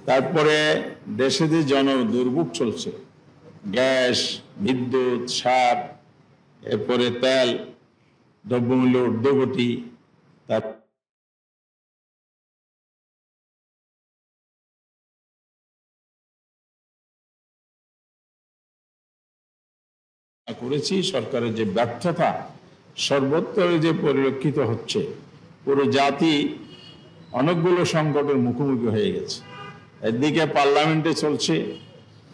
তারপরে দেশে যে জন দুর্ভোগ চলছে, গ্যাস, বিদ্যুৎ, সার, এরপরে তেল, দ্রব্যমূল্য ঊর্ধ্বগতি, তার করেছি সরকারের যে ব্যর্থতা সর্বত্র যে পরিলক্ষিত হচ্ছে, পুরো জাতি অনেকগুলো সংকটের মুখোমুখি হয়ে গেছে। একদিকে পার্লামেন্টে চলছে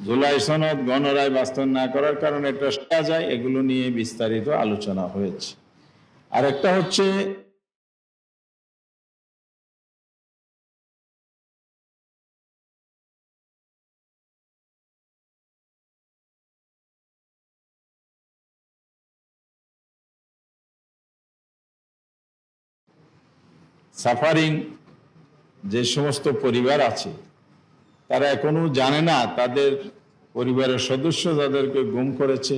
জুলাই সনদ গণরায় বাস্তবায়ন না করার কারণে এটা শোনা যায়, এগুলো নিয়ে বিস্তারিত আলোচনা হয়েছে। আর একটা হচ্ছে সাফারিং যে সমস্ত পরিবার আছে, তারা এখনো জানে না তাদের পরিবারের সদস্য যাদেরকে গুম করেছে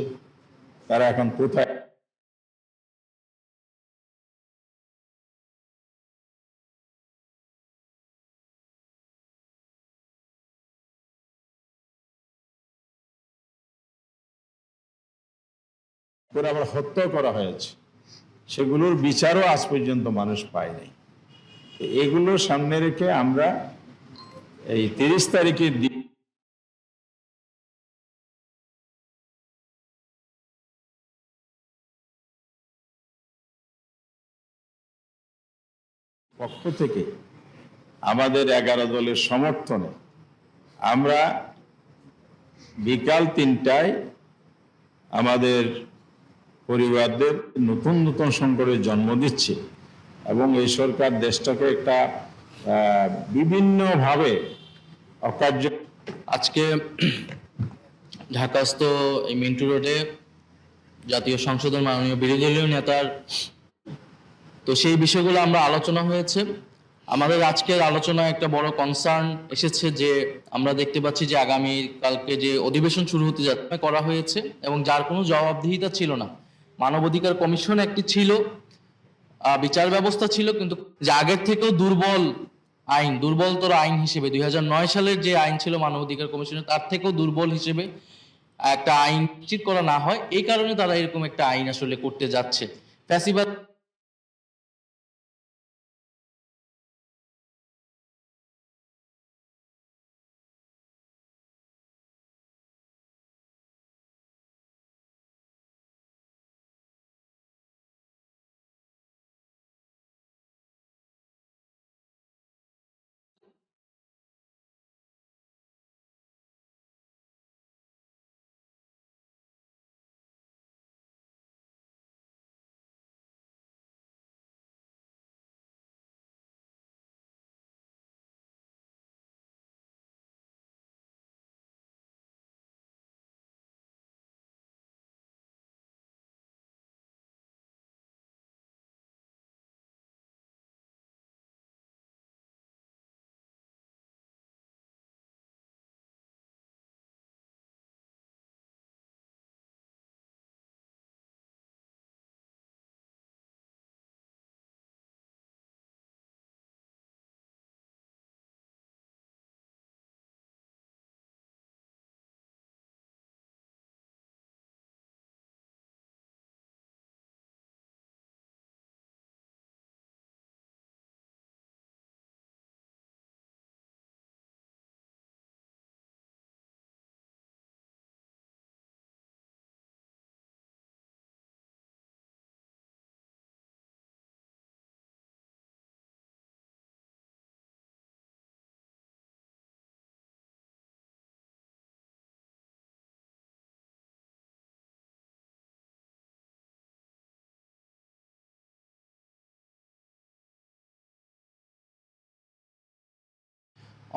তারা এখন কোথায়। আবার হত্যা করা হয়েছে, সেগুলোর বিচারও আজ পর্যন্ত মানুষ পায়নি। এগুলো সামনে রেখে আমরা এই 30 তারিখের দিন পক্ষ থেকে আমাদের 11 দলের সমর্থনে আমরা বিকাল 3টায় আমাদের পরিবারদের নতুন নতুন সংকটের জন্ম দিচ্ছে এবং এই সরকার দেশটাকে একটা বিভিন্নভাবে অকার্য। আজকে ঢাকাস্থ এই মিন্টু রোডে জাতীয় সংসদের মাননীয় বিরোধী দলীয় নেতার তো সেই বিষয়গুলো আমরা আলোচনা হয়েছে। আমাদের আজকের আলোচনায় একটা বড় কনসার্ন এসেছে যে আমরা দেখতে পাচ্ছি যে আগামী কালকে যে অধিবেশন শুরু হতে যাচ্ছে করা হয়েছে এবং যার কোনো জবাবদিহিতা ছিল না। মানবাধিকার কমিশন একটি ছিল, বিচার ব্যবস্থা ছিল, কিন্তু যে আগের থেকেও দুর্বলতর আইন হিসেবে 2009 সালের যে আইন ছিল মানবাধিকার কমিশনের, তার থেকেও দুর্বল হিসেবে একটা আইন নিশ্চিত করা না হয়, এই কারণে তারা এরকম একটা আইন আসলে করতে যাচ্ছে। ফ্যাসিবাদ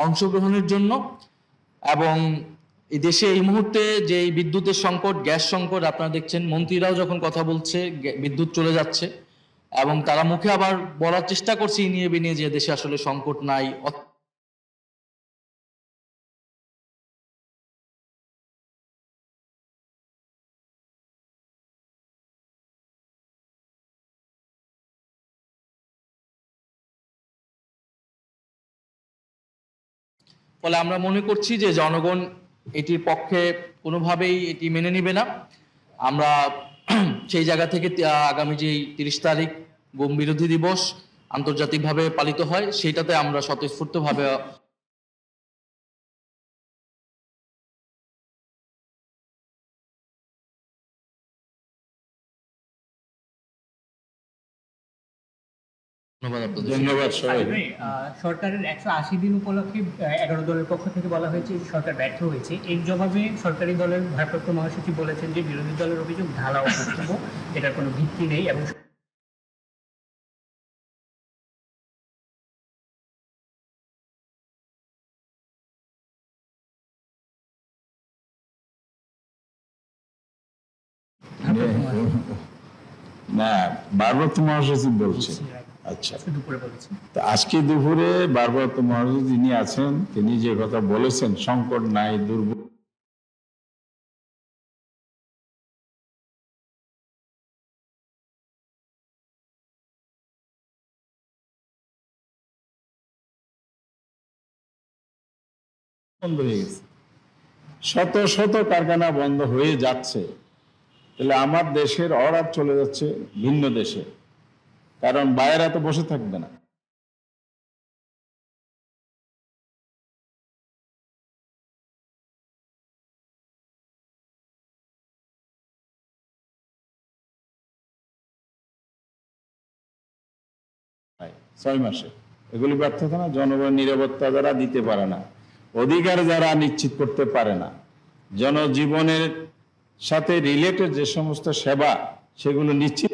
অংশগ্রহণের জন্য এবং এই দেশে এই মুহূর্তে যে বিদ্যুতের সংকট, গ্যাস সংকট, আপনারা দেখছেন মন্ত্রীরাও যখন কথা বলছে বিদ্যুৎ চলে যাচ্ছে এবং তারা মুখে আবার বলার চেষ্টা করছে ইনিয়ে বিনিয়ে যে দেশে আসলে সংকট নাই। ফলে আমরা মনে করছি যে জনগণ এটির পক্ষে কোনোভাবেই এটি মেনে নিবে না। আমরা সেই জায়গা থেকে আগামী যে 30 তারিখ গুম বিরোধী দিবস আন্তর্জাতিকভাবে পালিত হয়, সেটাতে আমরা স্বতঃস্ফূর্তভাবে ধন্যবাদ আপনাদের। ধন্যবাদ সবাই। সরকারের 180 দিন উপলক্ষে 11 দলের পক্ষ থেকে বলা হয়েছে যে সরকার ব্যর্থ হয়েছে। এর জবাবে সরকারি দলের ভারপ্রাপ্ত মহাসচিব বলেছেন যে বিরোধী দলের অভিযোগ ঢালাও বক্তব্য, এটার কোনো ভিত্তি নেই এবং না, ভারপ্রাপ্ত মহাসচিব বলছে। আচ্ছা, দুপুরে বলেছেন। তো আজকে দুপুরে ভারপ্রাপ্ত মহাসচিব যিনি আছেন তিনি যে কথা বলেছেন, সংকট নাই, দুর্ভোগ বন্ধ হয়ে গেছে, শত শত কারখানা বন্ধ হয়ে যাচ্ছে, তাহলে আমার দেশের অর্ডার চলে যাচ্ছে ভিন্ন দেশে, কারণ বাইরেরা তো বসে থাকবে না। হয় 6 মাসে, এগুলি ব্যর্থতা না? জনগণের নিরাপত্তা যারা দিতে পারে না, অধিকার যারা নিশ্চিত করতে পারে না, জনজীবনের সাথে রিলেটেড যে সমস্ত সেবা সেগুলো নিশ্চিত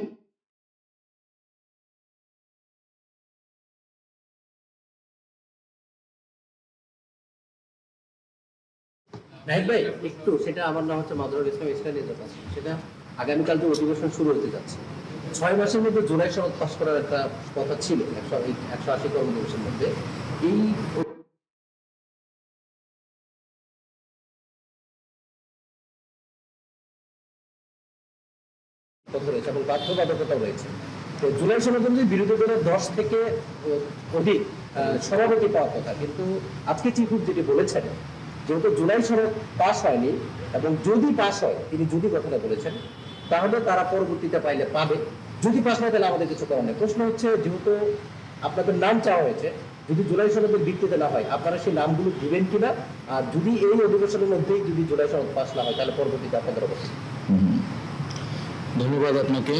নাহিদ ভাই, একটু সেটা আমার নাম হচ্ছে মাদরুল ইসলাম ইসরায়েলি আছে, সেটা আগামীকাল যে অধিবেশন শুরু হতে যাচ্ছে, 6 মাসের মধ্যে জুলাই সনদ পাস করার একটা কথা ছিল 180 কর্মদিবসের মধ্যে। এই কথা রয়েছে এবং বাধ্যবাধকতা রয়েছে। তো জুলাই সনদ অনুযায়ী বিরোধী দলের 10 থেকে অধিক সভাপতি পাওয়ার কথা, কিন্তু আজকে চিফ হুইপ যেটি বলেছেন, যেহেতু জুলাই সনদ পাস হয়নি এবং যদি পাস হয়, তিনি যদি কথাটা বলেছেন, তাহলে তারা পরবর্তীতে পাইলে পাবে, যদি পাস হয় তাহলে আমাদের কিছু করার নেই। প্রশ্ন হচ্ছে, যেহেতু আপনাদের নাম চাওয়া হয়েছে, যদি জুলাই সনদের ভিত্তিতে না হয়, আপনারা সেই নামগুলো দিবেন কিনা? আর যদি এই অধিবেশনের মধ্যেই যদি জুলাই সনদ পাস না হয়, তাহলে পরবর্তীতে আপনাদের অবস্থা। ধন্যবাদ আপনাকে।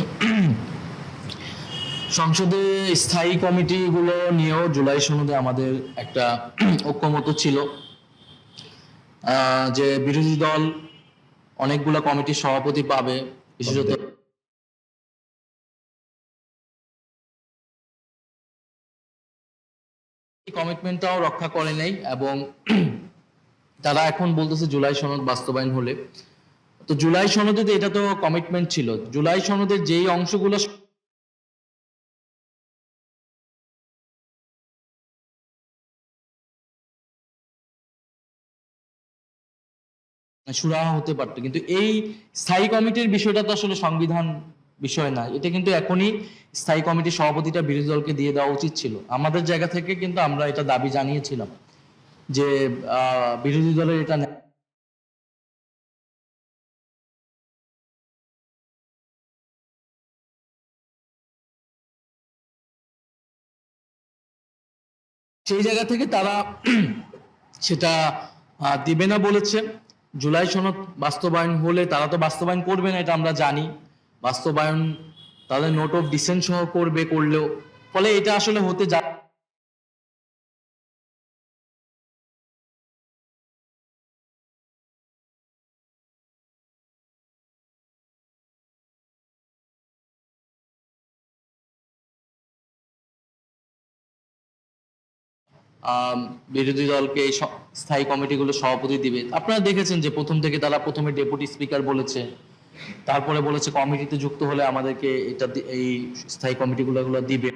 সংসদে স্থায়ী কমিটিগুলো নিয়েও জুলাই সনদে আমাদের একটা ঐক্যমত ছিল যে বিরোধী দল অনেকগুলো কমিটির সভাপতি পাবে, বিশেষত কমিটমেন্টটাও রক্ষা করে নেই এবং তারা এখন বলতেছে জুলাই সনদ বাস্তবায়ন হলে। তো জুলাই সনদে এটা তো কমিটমেন্ট ছিল, জুলাই সনদের যেই অংশগুলো সুরাহা হতে পারতো, কিন্তু এই স্থায়ী কমিটির বিষয়টা তো আসলে সংবিধান বিষয় না, এটা কিন্তু এখনই স্থায়ী কমিটির সভাপতিটা বিরোধী দলকে দিয়ে দেওয়া উচিত ছিল। আমাদের জায়গা থেকে কিন্তু আমরা এটা দাবি জানিয়েছিলাম যে বিরোধী দলের এটা সেই জায়গা থেকে তারা সেটা দিবে না বলেছে। জুলাই সনদ বাস্তবায়ন হলে তারা তো বাস্তবায়ন করবে না, এটা আমরা জানি। বাস্তবায়ন তাদের নোট অফ ডিসেন্ট সহ করবে, করলেও ফলে এটা আসলে হতে যা বিরোধী দলকে এই স্থায়ী কমিটিগুলো সভাপতি দিবে। আপনারা দেখেছেন যে প্রথম থেকে তারা প্রথমে ডেপুটি স্পিকার বলেছে, তারপরে বলেছে কমিটিতে যুক্ত হলে আমাদেরকে এটা এই স্থায়ী কমিটিগুলো দিবে।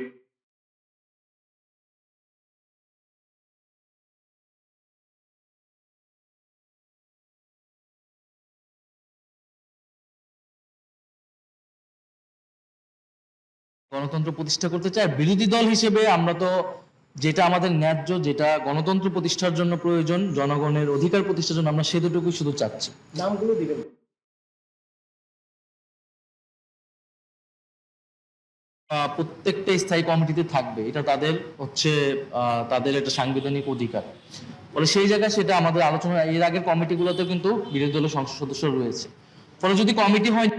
গণতন্ত্র প্রতিষ্ঠা করতে চায়, বিরোধী দল হিসেবে আমরা তো যেটা আমাদের ন্যায্য, যেটা গণতন্ত্র প্রতিষ্ঠার জন্য প্রয়োজন, জনগণের অধিকার প্রতিষ্ঠার জন্য আমরা সেটুকুই শুধু চাচ্ছি। নামগুলো দিবেন। প্রত্যেকটা স্থায়ী কমিটিতে থাকবে, এটা তাদের হচ্ছে তাদের একটা সাংবিধানিক অধিকার। ফলে সেই জায়গায় সেটা আমাদের আলোচনা, এর আগের কমিটিগুলোতে কিন্তু বিরোধী দলের সংসদ সদস্য রয়েছে। ফলে যদি কমিটি হয়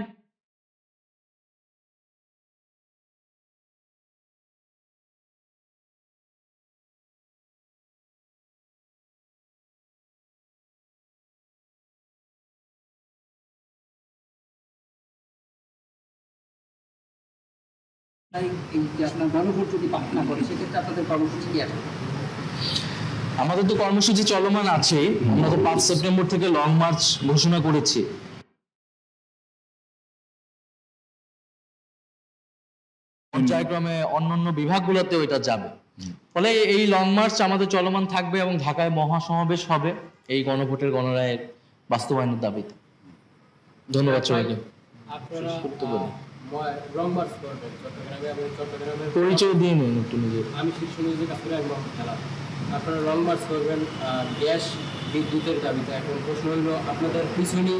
তাই এই যে আপনার গণভোট যদি পাস না করে সেক্ষেত্রে আপনাদের কর্মসূচি কি আছে? আমাদের তো কর্মসূচি চলমান আছে। আমরা তো 5 সেপ্টেম্বর থেকে লং মার্চ ঘোষণা করেছি। পর্যায়ক্রমে অন্যান্য বিভাগগুলোতেও এটা যাবে। ফলে এই লং মার্চ আমাদের চলমান থাকবে এবং ঢাকায় মহাসমাবেশ হবে এই গণভোটের গণরায়ের বাস্তবায়নের দাবিতে। ধন্যবাদ সবাইকে। আপনারা লং মার্চ করবেন চট্টগ্রামে এবং চট্টগ্রামের পরিচয় দিয়ে নিন একটু নিজের। আমি শীর্ষ নিউজের কাছ থেকে আমি মোহাম্মদ খেলাম। আপনারা লং মার্চ করবেন গ্যাস বিদ্যুতের দাবিতে। এখন প্রশ্ন হলো আপনাদের পিছনেই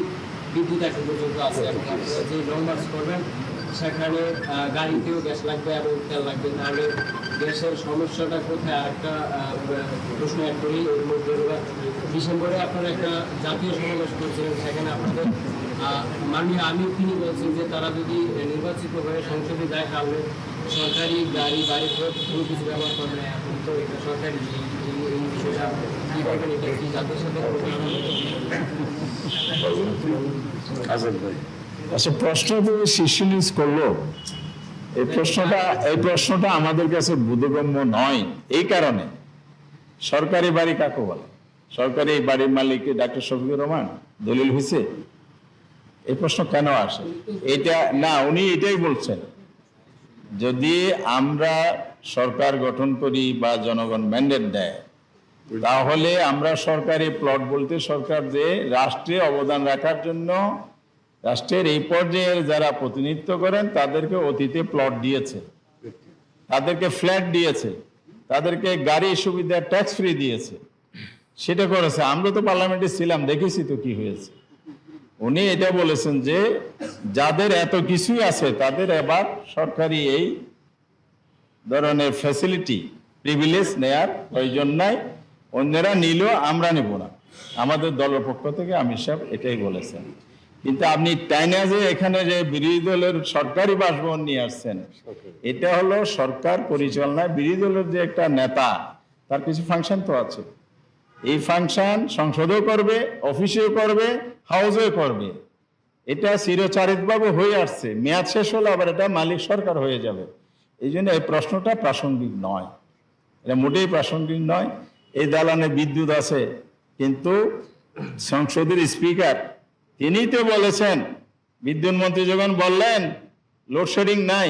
বিদ্যুৎ এখন পর্যন্ত আছে এবং আপনারা যে লং মার্চ করবেন সেখানে গাড়িতেও গ্যাস লাগবে এবং তেল লাগবে, তাহলে গ্যাসের সমস্যাটা কোথায়? আরেকটা প্রশ্ন অ্যাড করি, এর মধ্যে ডিসেম্বরে আপনারা একটা জাতীয় সমাবেশ করছিলেন, সেখানে আপনাদের মাননীয় আমির তিনি বলছেন যে তারা যদি নির্বাচিত হয়ে সংসদে যায় তাহলে সরকারি গাড়ি বাড়ি কোনো কিছু ব্যবহার করবে না। এখন তো এটা সরকারি এই বিষয়টা কী করবেন, এটা কি জাতির সাথে আচ্ছা, প্রশ্ন তুমি শীর্ষ নিউজ করলো, এই প্রশ্নটা আমাদের কাছে বোধগম্য নয়। এই কারণে সরকারি বাড়ি কাকে বলে? সরকারি বাড়ির মালিক ডাক্তার শফিকুর রহমান দলিল হয়েছে? এই প্রশ্ন কেন আসে? এটা না, উনি এটাই বলছেন, যদি আমরা সরকার গঠন করি বা জনগণ ম্যান্ডেট দেয় তাহলে আমরা সরকারি প্লট বলতে সরকার যে রাষ্ট্রে অবদান রাখার জন্য রাষ্ট্রের এই পর্যায়ে যারা প্রতিনিধিত্ব করেন তাদেরকে অতীতে প্লট দিয়েছে, তাদেরকে ফ্ল্যাট দিয়েছে, তাদেরকে গাড়ি সুবিধা ট্যাক্স ফ্রি দিয়েছে, সেটা করেছে। আমরা তো পার্লামেন্টে ছিলাম, দেখেছি তো কি হয়েছে। উনি এটা বলেছেন যে যাদের এত কিছুই আছে তাদের এবার সরকারি এই ধরনের ফ্যাসিলিটি প্রিভিলেজ নেয়ার প্রয়োজন নাই, অন্যরা নিলেও আমরা নেব না। আমাদের দলের পক্ষ থেকে আমির সাহেব এটাই বলেছেন। কিন্তু আপনি টাইনা যে এখানে যে বিরোধী দলের সরকারি বাসভবন নিয়ে আসছেন, এটা হলো সরকার পরিচালনায় বিরোধী দলের যে একটা নেতা তার কিছু ফাংশন তো আছে। এই ফাংশন সংসদেও করবে, অফিসেও করবে, হাউসেও করবে। এটা চিরচারিতভাবে হয়ে আসছে, মেয়াদ শেষ হলে আবার এটা মালিক সরকার হয়ে যাবে। এই জন্য এই প্রশ্নটা প্রাসঙ্গিক নয়, এটা মোটেই প্রাসঙ্গিক নয়। এই দালানে বিদ্যুৎ আছে, কিন্তু সংসদের স্পিকার তিনি তো বলেছেন, বিদ্যুৎ মন্ত্রী যখন বললেন লোডশেডিং নাই,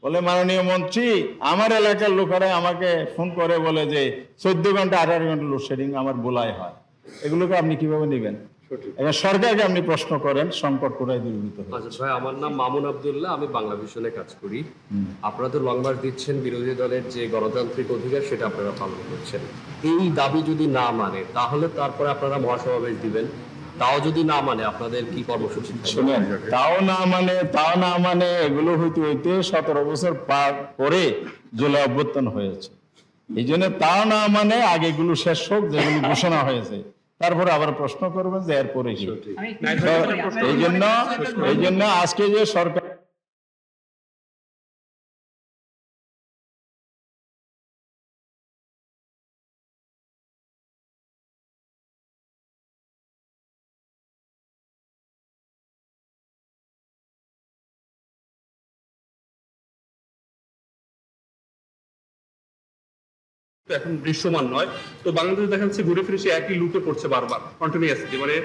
বলে মাননীয় মন্ত্রী আমার এলাকার লোকেরা আমাকে ফোন করে বলে যে 14 ঘন্টা 18 ঘন্টা লোডশেডিং আমার বোলায় হয়। এগুলোকে আপনি কিভাবে নেবেন? এবার সরকারকে আপনি প্রশ্ন করেন, সংকট কোথায় দূরীভূত হবে? আচ্ছা ভাই, আমার নাম মামুন আব্দুল্লাহ, আমি বাংলা ভিশনে কাজ করি। আপনারা তো লং মার্চ দিচ্ছেন, বিরোধী দলের যে গণতান্ত্রিক অধিকার সেটা আপনারা পালন করছেন। এই দাবি যদি না মানে তাহলে তারপরে আপনারা মহাসমাবেশ দিবেন, তাও যদি না মানে আপনাদের কি কর্মসূচি? শুনেন, তাও না মানে এগুলো হইতে 17 বছর পার করে জুলাই অভ্যুত্থান হয়েছে। এই জন্য তাও না মানে আগে এগুলো শেষ হোক, যেগুলো ঘোষণা হয়েছে, তারপরে আবার প্রশ্ন করবেন যে এরপরে কি। এই জন্য আজকে যে সরকার এখন দৃশ্যমান নয়, তো বাংলাদেশ দেখা যাচ্ছে ঘুরে ফিরে সে একই লুপে পড়ছে বারবার, কন্টিনিউয়াসলি। মানে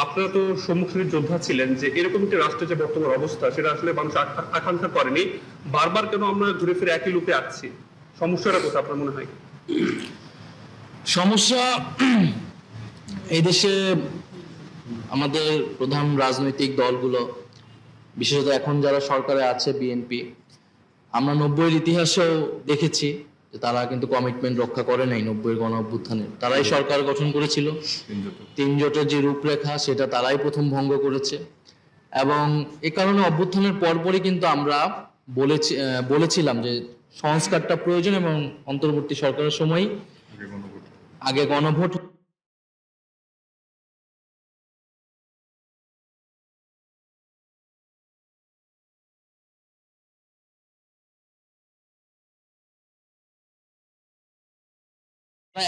আপনারা তো সম্মুখীন যোদ্ধা ছিলেন যে এরকম একটি রাষ্ট্রের যে বর্তমান অবস্থা সেটা আসলে মানুষ আকাঙ্ক্ষা করেনি। বারবার কেন আমরা ঘুরে ফিরে একই লুপে আসছি? সমস্যাটা কোথায় আপনার মনে হয়? সমস্যা এই দেশে আমাদের প্রধান রাজনৈতিক দলগুলো, বিশেষত এখন যারা সরকারে আছে বিএনপি, আমরা 90-এর ইতিহাসেও দেখেছি যে তারা কিন্তু কমিটমেন্ট রক্ষা করে নাই 90-এর গণ অভ্যুত্থানে। তারাই সরকার গঠন করেছিল, তিন জোটের যে রূপরেখা সেটা তারাই প্রথম ভঙ্গ করেছে। এবং এ কারণে অভ্যুত্থানের পরপরই কিন্তু আমরা বলেছিলাম যে সংস্কারটা প্রয়োজন এবং অন্তর্বর্তী সরকারের সময় আগে গণভোট।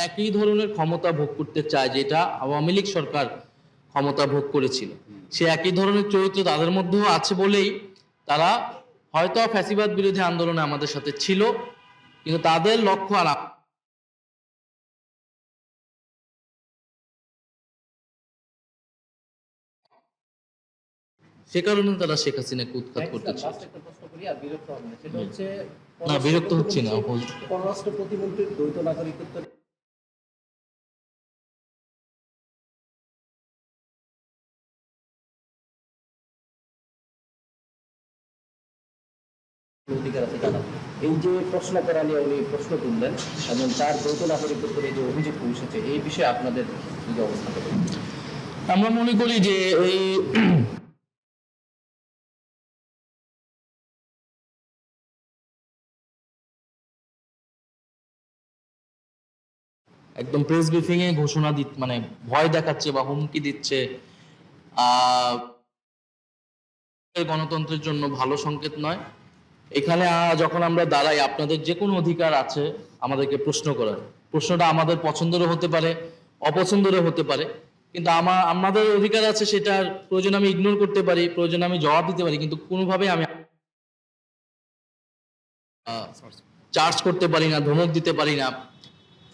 একই ধরনের ক্ষমতা ভোগ করতে চায় যেটা আওয়ামী লীগ সরকার ক্ষমতা ভোগ করেছিল, সে একই ধরনের চরিত্র তাদের মধ্যেও আছে বলেই তারা হয়তো ফ্যাসিবাদ বিরোধী আন্দোলনে আমাদের সাথে ছিল, কিন্তু তাদের লক্ষ্য আর সে কারণে তারা শেখ হাসিনাকে উৎখাত করতে চায়। লাস্ট একটা প্রশ্ন করি আর বিরক্ত হবেন না, সেটা হচ্ছে না, বিরক্ত হচ্ছি না। পররাষ্ট্র প্রতিমন্ত্রীর দ্বৈত নাগরিকত্ব অধিকার আছে জানা। এই যে প্রশ্ন করা নিয়ে উনি প্রশ্ন তুললেন এবং তার দ্বৈত নাগরিকত্বের এই যে অভিযোগ উঠেছে, এই বিষয়ে আপনাদের কি অবস্থান হবে? আমরা মনে করি যে এই একদম প্রেস ব্রিফিং এ ঘোষণা মানে ভয় দেখাচ্ছে বা হুমকি দিচ্ছে, গণতন্ত্রের জন্য ভালো সংকেত নয়। এখানে যখন আমরা দাঁড়াই, আপনাদের যে কোনো অধিকার আছে আমাদেরকে প্রশ্ন করার। প্রশ্নটা আমাদের পছন্দেরও হতে পারে, অপছন্দেরও হতে পারে, কিন্তু আমাদের অধিকার আছে, সেটার প্রয়োজন আমি ইগনোর করতে পারি, প্রয়োজন আমি জবাব দিতে পারি, কিন্তু কোনোভাবে আমি চার্জ করতে পারি না, ধমক দিতে পারি না।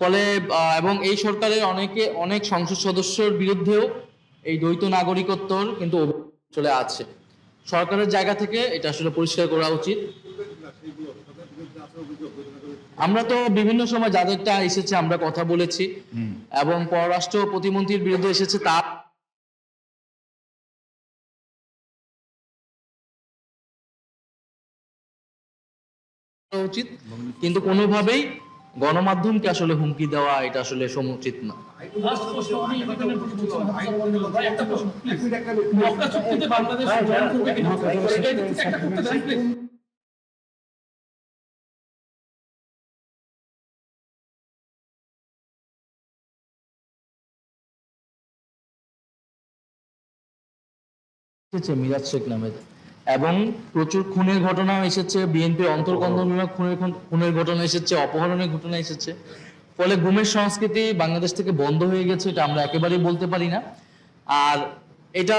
ফলে এবং এই সরকারের অনেক সংসদ সদস্যর বিরুদ্ধেও এই দ্বৈত নাগরিকত্বর কিন্তু চলে আছে। সরকারের জায়গা থেকে এটা আসলে পরিষ্কার করা উচিত। আমরা তো বিভিন্ন সময় যাদেরটা এসেছে আমরা কথা বলেছি, এবং পররাষ্ট্র প্রতিমন্ত্রীর বিরুদ্ধে এসেছে তার উচিত, কিন্তু কোনোভাবেই গণমাধ্যমকে আসলে হুমকি দেওয়া এটা আসলে সমুচিত না। মিরাজ শেখ নামে, এবং প্রচুর খুনের ঘটনাও এসেছে, বিএনপির অন্তর্কন্দ বিভাগ খুনের ঘটনা এসেছে, অপহরণের ঘটনা এসেছে। ফলে গুমের সংস্কৃতি বাংলাদেশ থেকে বন্ধ হয়ে গেছে, এটা আমরা একেবারেই বলতে পারি না। আর এটা